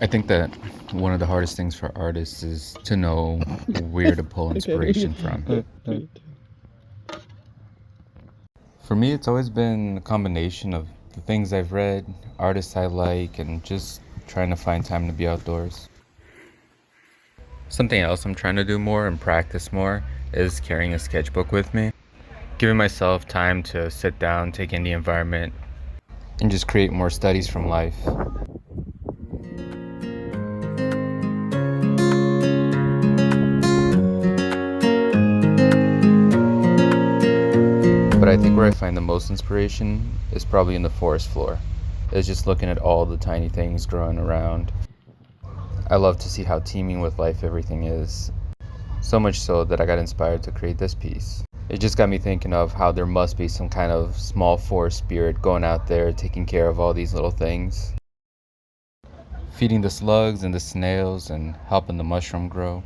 I think that one of the hardest things for artists is to know where to pull inspiration from. For me, it's always been a combination of the things I've read, artists I like, and just trying to find time to be outdoors. Something else I'm trying to do more and practice more is carrying a sketchbook with me, giving myself time to sit down, take in the environment, and just create more studies from life. But I think where I find the most inspiration is probably in the forest floor. It's just looking at all the tiny things growing around. I love to see how teeming with life everything is. So much so that I got inspired to create this piece. It just got me thinking of how there must be some kind of small forest spirit going out there taking care of all these little things, feeding the slugs and the snails and helping the mushroom grow,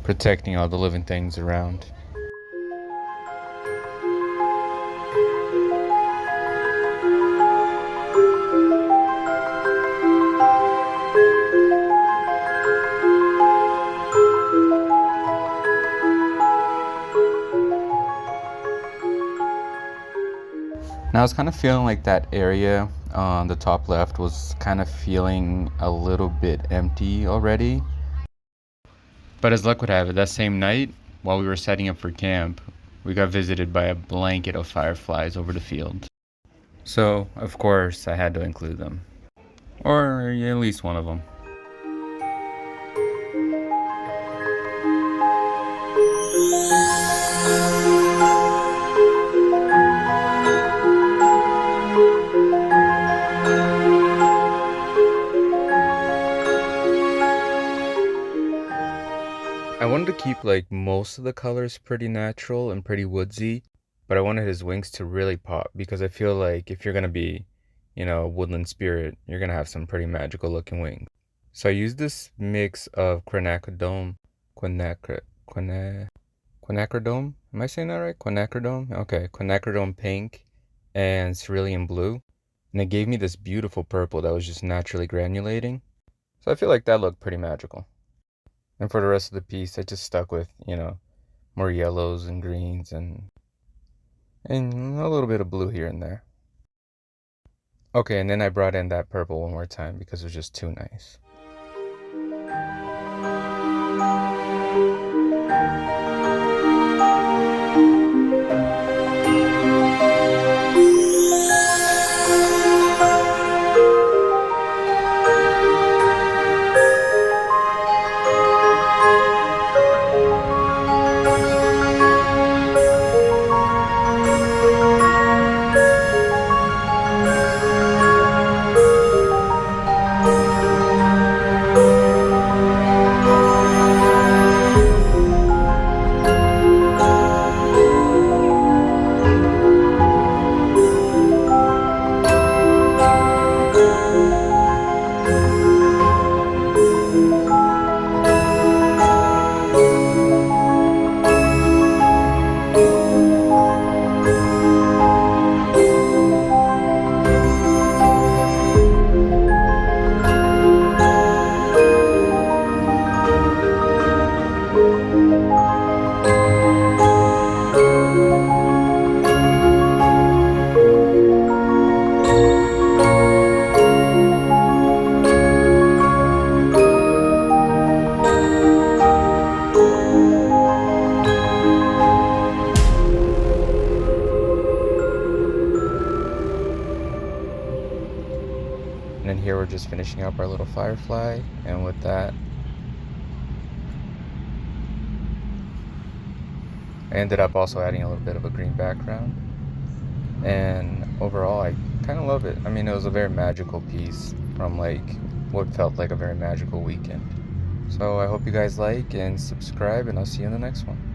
protecting all the living things around. Now I was kind of feeling like that area on the top left was kind of feeling a little bit empty already. But as luck would have it, that same night, while we were setting up for camp, we got visited by a blanket of fireflies over the field. So, of course, I had to include them. Or at least one of them. I wanted to keep like most of the colors pretty natural and pretty woodsy, but I wanted his wings to really pop because I feel like if you're gonna be, a woodland spirit, you're gonna have some pretty magical looking wings. So I used this mix of quinacridone, quinacridone. Am I saying that right? Quinacridone. Okay, quinacridone pink and cerulean blue, and it gave me this beautiful purple that was just naturally granulating. So I feel like that looked pretty magical. And for the rest of the piece, I just stuck with, more yellows and greens and a little bit of blue here and there. Okay, and then I brought in that purple one more time because it was just too nice. And then here we're just finishing up our little firefly, and with that, I ended up also adding a little bit of a green background. And overall, I kind of love it. I mean, it was a very magical piece from like what felt like a very magical weekend. So I hope you guys like and subscribe, and I'll see you in the next one.